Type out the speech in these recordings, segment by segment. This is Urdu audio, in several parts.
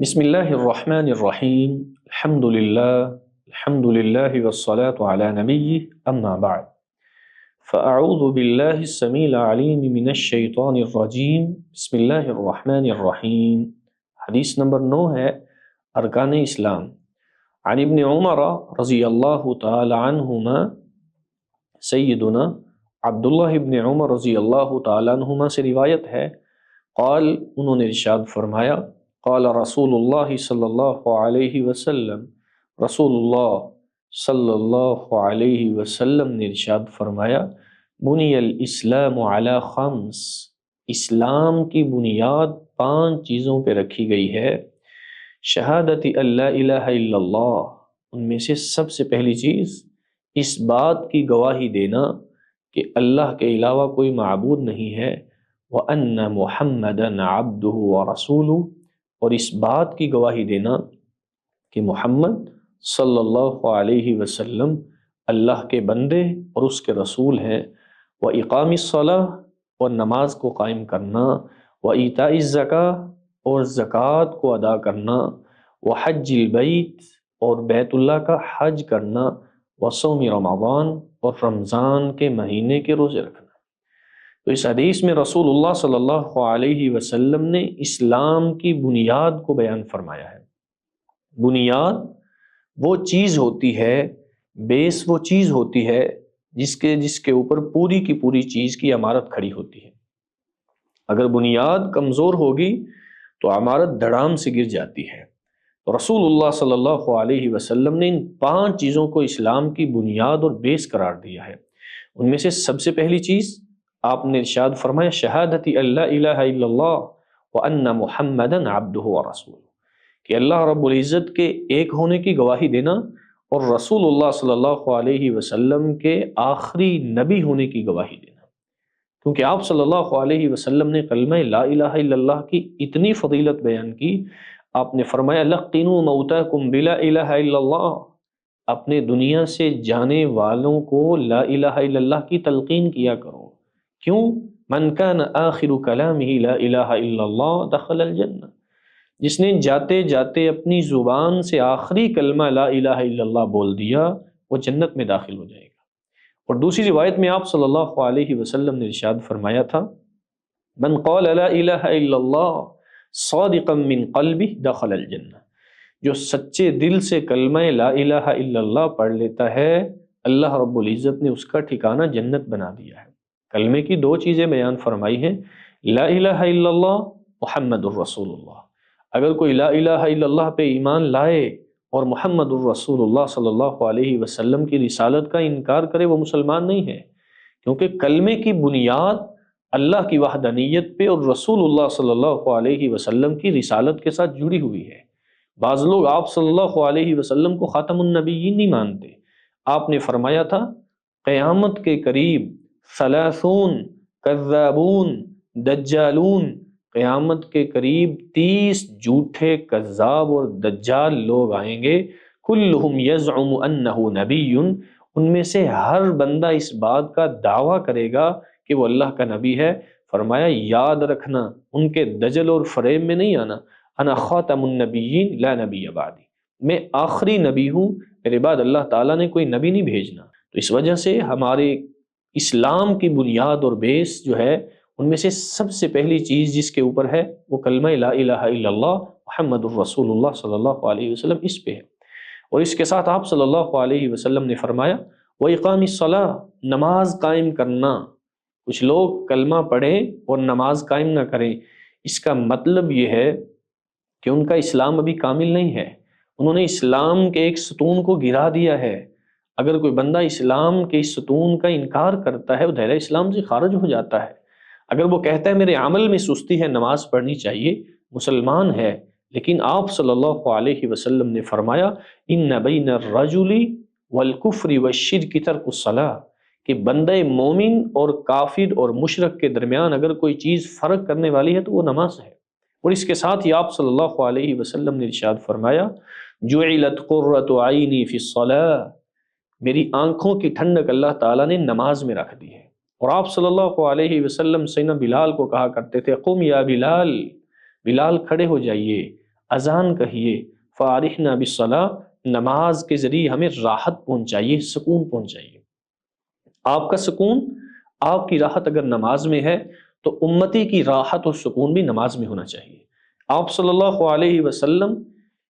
بسم اللہ الرحمن الرحیم الحمد للہ والصلاة علی نبی اما بعد فاعوذ باللہ السمیع العلیم من الشیطان الرجیم بسم اللہ الرحمن الرحیم۔ حدیث نمبر 9 ہے ارکان اسلام۔ عن ابن عمر رضی اللہ تعالی عنہما، سیدنا عبداللہ ابن عمر رضی اللہ تعالی عنہما سے روایت ہے، قال، انہوں نے ارشاد فرمایا، قال رسول اللہ صلی اللہ علیہ وسلم، رسول اللہ صلی اللہ علیہ وسلم نے ارشاد فرمایا، بنی الاسلام علی خمس، اسلام کی بنیاد 5 چیزوں پہ رکھی گئی ہے۔ شہادت ان لا الہ الا اللہ، ان میں سے سب سے پہلی چیز اس بات کی گواہی دینا کہ اللہ کے علاوہ کوئی معبود نہیں ہے، وَأَنَّ مُحَمَّدًا عَبْدُهُ وَرَسُولُهُ، اور اس بات کی گواہی دینا کہ محمد صلی اللہ علیہ وسلم اللہ کے بندے اور اس کے رسول ہیں، وَإِقَامِ الصَّلَاةِ، اور نماز کو قائم کرنا، وَإِيتَاءِ الزَّكَاةِ، اور زکوٰۃ کو ادا کرنا، وَحَجِّ الْبَيْتِ، اور بیت اللہ کا حج کرنا، وَصَوْمِ رمضان، اور رمضان کے مہینے کے روزے رکھنا۔ تو اس حدیث میں رسول اللہ صلی اللہ علیہ وسلم نے اسلام کی بنیاد کو بیان فرمایا ہے۔ بنیاد وہ چیز ہوتی ہے، بیس وہ چیز ہوتی ہے جس کے اوپر پوری کی پوری چیز کی عمارت کھڑی ہوتی ہے۔ اگر بنیاد کمزور ہوگی تو عمارت دھڑام سے گر جاتی ہے۔ تو رسول اللہ صلی اللہ علیہ وسلم نے ان 5 چیزوں کو اسلام کی بنیاد اور بیس قرار دیا ہے۔ ان میں سے سب سے پہلی چیز آپ نے ارشاد فرمایا، شہادت ان لا الہ الا اللہ وان محمدا عبدہ ورسولہ، کہ اللہ رب العزت کے ایک ہونے کی گواہی دینا اور رسول اللہ صلی اللہ علیہ وسلم کے آخری نبی ہونے کی گواہی دینا۔ کیونکہ آپ صلی اللہ علیہ وسلم نے کلمہ لا الہ الا اللہ کی اتنی فضیلت بیان کی، آپ نے فرمایا لقنوا موتاکم بلا الہ الا اللہ، اپنے دنیا سے جانے والوں کو لا الہ الا اللہ کی تلقین کیا کرو۔ کیوں؟ من کان آخر کلامہ لا الہ الا اللہ دخل الجنہ، جس نے جاتے جاتے اپنی زبان سے آخری کلمہ لا الہ الا اللہ بول دیا، وہ جنت میں داخل ہو جائے گا۔ اور دوسری روایت میں آپ صلی اللہ علیہ وسلم نے ارشاد فرمایا تھا، من قال لا الہ الا اللہ صادقا من قلبہ دخل الجنہ، جو سچے دل سے کلمہ لا الہ الا اللہ پڑھ لیتا ہے، اللہ رب العزت نے اس کا ٹھکانہ جنت بنا دیا ہے۔ کلمے کی 2 چیزیں بیان فرمائی ہیں، لا الہ الا اللہ، محمد الرسول اللہ۔ اگر کوئی لا الہ الا اللہ پہ ایمان لائے اور محمد الرسول اللہ صلی اللہ علیہ وسلم کی رسالت کا انکار کرے، وہ مسلمان نہیں ہے، کیونکہ کلمے کی بنیاد اللہ کی وحدانیت پہ اور رسول اللہ صلی اللہ علیہ وسلم کی رسالت کے ساتھ جڑی ہوئی ہے۔ بعض لوگ آپ صلی اللہ علیہ وسلم کو خاتم النبیین نہیں مانتے۔ آپ نے فرمایا تھا، قیامت کے قریب 30 کذابون دجالون، قیامت کے قریب 30 جھوٹے کذاب اور دجال لوگ آئیں گے، کلہم یزعم انہ نبی، ان میں سے ہر بندہ اس بات کا دعویٰ کرے گا کہ وہ اللہ کا نبی ہے۔ فرمایا یاد رکھنا، ان کے دجل اور فریب میں نہیں آنا، انا خاتم النبیین لا نبی بعدی، میں آخری نبی ہوں، میرے بعد اللہ تعالیٰ نے کوئی نبی نہیں بھیجنا۔ تو اس وجہ سے ہمارے اسلام کی بنیاد اور بیس جو ہے، ان میں سے سب سے پہلی چیز جس کے اوپر ہے وہ کلمہ لا الہ الا اللہ محمد الرسول اللہ صلی اللہ علیہ وسلم، اس پہ ہے۔ اور اس کے ساتھ آپ صلی اللہ علیہ وسلم نے فرمایا وَإِقَامِ الصَّلَاةِ، نماز قائم کرنا۔ کچھ لوگ کلمہ پڑھیں اور نماز قائم نہ کریں، اس کا مطلب یہ ہے کہ ان کا اسلام ابھی کامل نہیں ہے، انہوں نے اسلام کے ایک ستون کو گرا دیا ہے۔ اگر کوئی بندہ اسلام کے اس ستون کا انکار کرتا ہے، وہ دائرہ اسلام سے خارج ہو جاتا ہے۔ اگر وہ کہتا ہے میرے عمل میں سستی ہے، نماز پڑھنی چاہیے، مسلمان ہے، لیکن آپ صلی اللہ علیہ وسلم نے فرمایا ان بین الرجل والکفر والشرک ترک الصلاۃ، کہ بندہ مومن اور کافر اور مشرک کے درمیان اگر کوئی چیز فرق کرنے والی ہے تو وہ نماز ہے۔ اور اس کے ساتھ ہی آپ صلی اللہ علیہ وسلم نے ارشاد فرمایا جعلت قرۃ عینی فی الصلاۃ، میری آنکھوں کی ٹھنڈک اللہ تعالیٰ نے نماز میں رکھ دی ہے۔ اور آپ صلی اللہ علیہ وسلم سیدنا بلال کو کہا کرتے تھے قم یا بلال، بلال کھڑے ہو جائیے، اذان کہیے، فارحنا بالصلاۃ، نماز کے ذریعے ہمیں راحت پہنچائیے، سکون پہنچائیے۔ آپ کا سکون، آپ کی راحت اگر نماز میں ہے تو امتی کی راحت اور سکون بھی نماز میں ہونا چاہیے۔ آپ صلی اللہ علیہ وسلم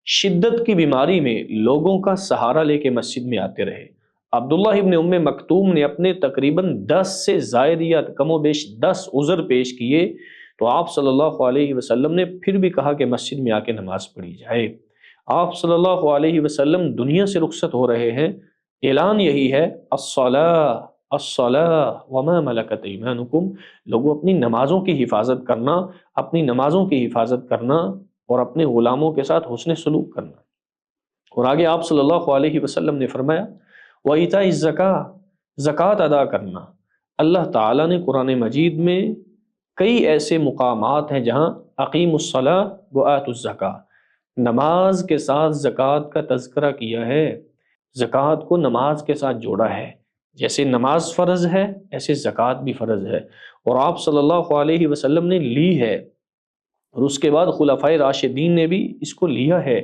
شدت کی بیماری میں لوگوں کا سہارا لے کے مسجد میں آتے رہے۔ عبداللہ ابن ام مکتوم نے اپنے تقریباً 10 سے زائد یا کم و بیش 10 عذر پیش کیے تو آپ صلی اللہ علیہ وسلم نے پھر بھی کہا کہ مسجد میں آ کے نماز پڑھی جائے۔ آپ صلی اللہ علیہ وسلم دنیا سے رخصت ہو رہے ہیں، اعلان یہی ہے، الصلاۃ الصلاۃ وما ملکت ایمانکم، لوگوں اپنی نمازوں کی حفاظت کرنا، اپنی نمازوں کی حفاظت کرنا اور اپنے غلاموں کے ساتھ حسن سلوک کرنا۔ اور آگے آپ صلی اللہ علیہ وسلم نے فرمایا وَإِيتَاءِ الزَّكَاةِ، زکوٰۃ ادا کرنا۔ اللہ تعالیٰ نے قرآن مجید میں کئی ایسے مقامات ہیں جہاں اقیموا الصلاۃ وآتوا الزکاۃ، نماز کے ساتھ زکوٰۃ کا تذکرہ کیا ہے، زکوٰۃ کو نماز کے ساتھ جوڑا ہے۔ جیسے نماز فرض ہے ایسے زکوٰۃ بھی فرض ہے، اور آپ صلی اللہ علیہ وسلم نے لی ہے، اور اس کے بعد خلفائے راشدین نے بھی اس کو لیا ہے۔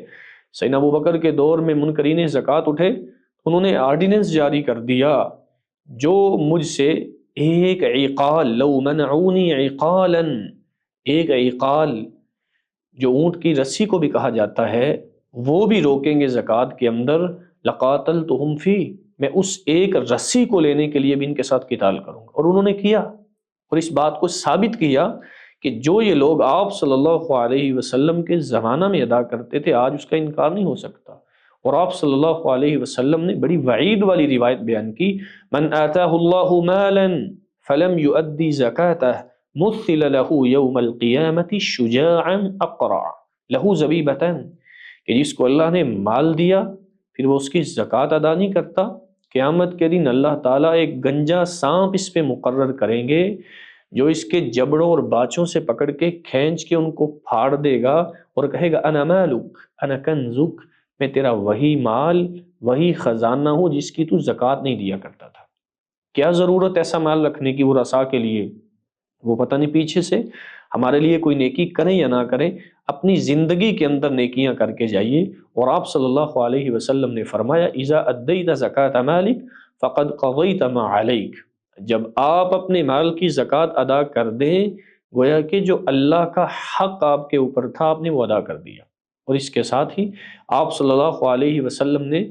سیدنا ابوبکر کے دور میں منکرین زکوٰۃ اٹھے، انہوں نے آرڈیننس جاری کر دیا، جو مجھ سے ایک عقال، لو منعونی عقالا، ایک عقال جو اونٹ کی رسی کو بھی کہا جاتا ہے، وہ بھی روکیں گے زکوٰۃ کے اندر، لقاتلتہم فی، میں اس ایک رسی کو لینے کے لیے بھی ان کے ساتھ قتال کروں گا۔ اور انہوں نے کیا، اور اس بات کو ثابت کیا کہ جو یہ لوگ آپ صلی اللہ علیہ وسلم کے زمانہ میں ادا کرتے تھے، آج اس کا انکار نہیں ہو سکتا۔ اور آپ صلی اللہ علیہ وسلم نے بڑی وعید والی روایت بیان کی، من آتاہ اللہ مالا فلم یؤدی زکاتہ مثل له یوم القیامت شجاعا اقرع له زبیبتان، کہ جس کو اللہ نے مال دیا پھر وہ اس کی زکوٰۃ ادا نہیں کرتا، قیامت کے دن اللہ تعالیٰ ایک گنجا سانپ اس پہ مقرر کریں گے جو اس کے جبڑوں اور باچوں سے پکڑ کے کھینچ کے ان کو پھاڑ دے گا اور کہے گا انا مالک انا کنزک، میں تیرا وہی مال، وہی خزانہ ہوں جس کی تو زکوٰۃ نہیں دیا کرتا تھا۔ کیا ضرورت ایسا مال رکھنے کی وہ رسا کے لیے، وہ پتہ نہیں پیچھے سے ہمارے لیے کوئی نیکی کریں یا نہ کریں، اپنی زندگی کے اندر نیکیاں کر کے جائیے۔ اور آپ صلی اللہ علیہ وسلم نے فرمایا اذا ادیت زکاۃ مالک فقد قضیت ما علیک، جب آپ اپنے مال کی زکوٰۃ ادا کر دیں گویا کہ جو اللہ کا حق آپ کے اوپر تھا آپ نے وہ ادا کر دیا۔ اور اس کے ساتھ ہی آپ صلی اللہ علیہ وسلم نے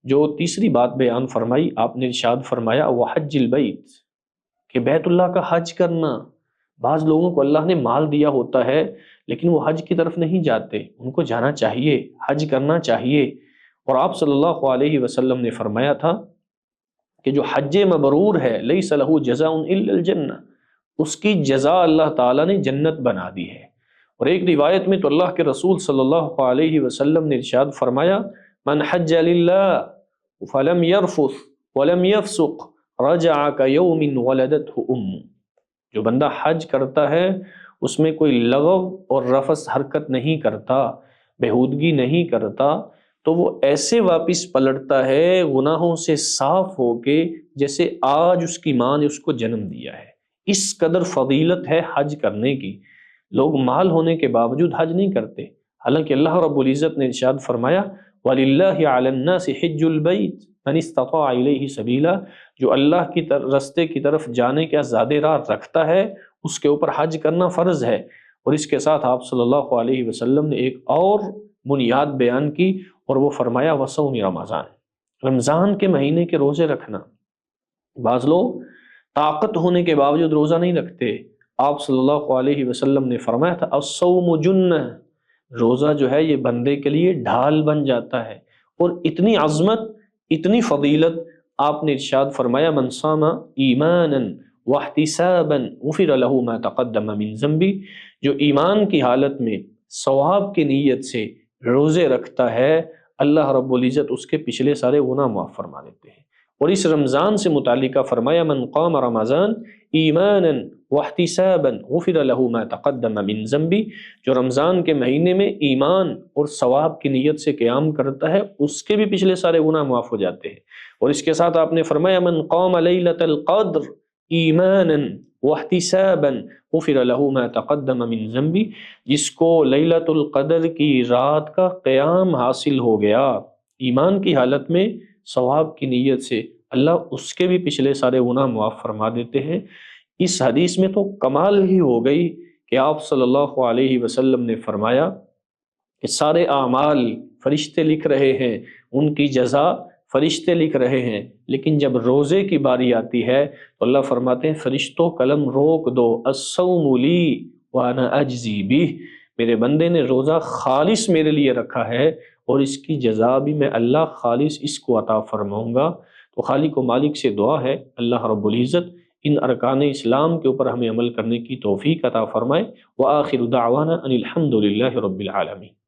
جو تیسری بات بیان فرمائی، آپ نے ارشاد فرمایا وحج البیت، کہ بیت اللہ کا حج کرنا۔ بعض لوگوں کو اللہ نے مال دیا ہوتا ہے لیکن وہ حج کی طرف نہیں جاتے، ان کو جانا چاہیے، حج کرنا چاہیے۔ اور آپ صلی اللہ علیہ وسلم نے فرمایا تھا کہ جو حج مبرور ہے لیس لہ جزاء الا الجنہ، اس کی جزا اللہ تعالیٰ نے جنت بنا دی ہے۔ اور ایک روایت میں تو اللہ کے رسول صلی اللہ علیہ وسلم نے ارشاد فرمایا من حج للہ فلم یرفث ولم یفسق رجع کیوم ولدتہ امہ، جو بندہ حج کرتا ہے اس میں کوئی لغو اور رفث حرکت نہیں کرتا، بےہودگی نہیں کرتا، تو وہ ایسے واپس پلٹتا ہے گناہوں سے صاف ہو کے جیسے آج اس کی ماں نے اس کو جنم دیا ہے۔ اس قدر فضیلت ہے حج کرنے کی۔ لوگ مال ہونے کے باوجود حج نہیں کرتے، حالانکہ اللہ رب العزت نے ارشاد فرمایا وَلِلَّهِ عَلَى النَّاسِ حِجُّ الْبَيْتِ مَنِ اسْتَطَاعَ إِلَيْهِ سَبِيلًا، جو اللہ کی رستے کی طرف جانے کا زیادہ راہ رکھتا ہے اس کے اوپر حج کرنا فرض ہے۔ اور اس کے ساتھ آپ صلی اللہ علیہ وسلم نے ایک اور بنیاد بیان کی اور وہ فرمایا وصوم رمضان، رمضان کے مہینے کے روزے رکھنا۔ بعض لوگ طاقت ہونے کے باوجود روزہ نہیں رکھتے، آپ صلی اللہ علیہ وسلم نے فرمایا تھا الصوم جنہ، روزہ جو ہے یہ بندے کے لیے ڈھال بن جاتا ہے۔ اور اتنی عظمت، اتنی فضیلت، آپ نے ارشاد فرمایا من صام ایمانا واحتسابا غفر له ما تقدم من ذنبی، جو ایمان کی حالت میں ثواب کی نیت سے روزے رکھتا ہے اللہ رب العزت اس کے پچھلے سارے گناہ معاف فرما دیتے ہیں۔ اور اس رمضان سے متعلقہ فرمایا من قام رمضان ایمانا واحتسابا غفر له ما تقدم من ذنبی، جو رمضان کے مہینے میں ایمان اور ثواب کی نیت سے قیام کرتا ہے اس کے بھی پچھلے سارے گناہ معاف ہو جاتے ہیں۔ اور اس کے ساتھ آپ نے فرمایا من قام لیلۃ القدر ایمانا واحتسابا غفر له ما تقدم من ذنبی، جس کو لیلۃ القدر کی رات کا قیام حاصل ہو گیا ایمان کی حالت میں ثواب کی نیت سے، اللہ اس کے بھی پچھلے سارے گناہ معاف فرما دیتے ہیں۔ اس حدیث میں تو کمال ہی ہو گئی کہ آپ صلی اللہ علیہ وسلم نے فرمایا کہ سارے اعمال فرشتے لکھ رہے ہیں، ان کی جزا فرشتے لکھ رہے ہیں، لیکن جب روزے کی باری آتی ہے تو اللہ فرماتے ہیں فرشتوں قلم روک دو، الصوم لی وانا اجزی بہ، میرے بندے نے روزہ خالص میرے لیے رکھا ہے اور اس کی جزا بھی میں اللہ خالص اس کو عطا فرماؤں گا۔ تو خالق و مالک سے دعا ہے اللہ رب العزت ان ارکان اسلام کے اوپر ہمیں عمل کرنے کی توفیق عطا فرمائے۔ وآخر دعوانا ان الحمد للہ رب العالمین۔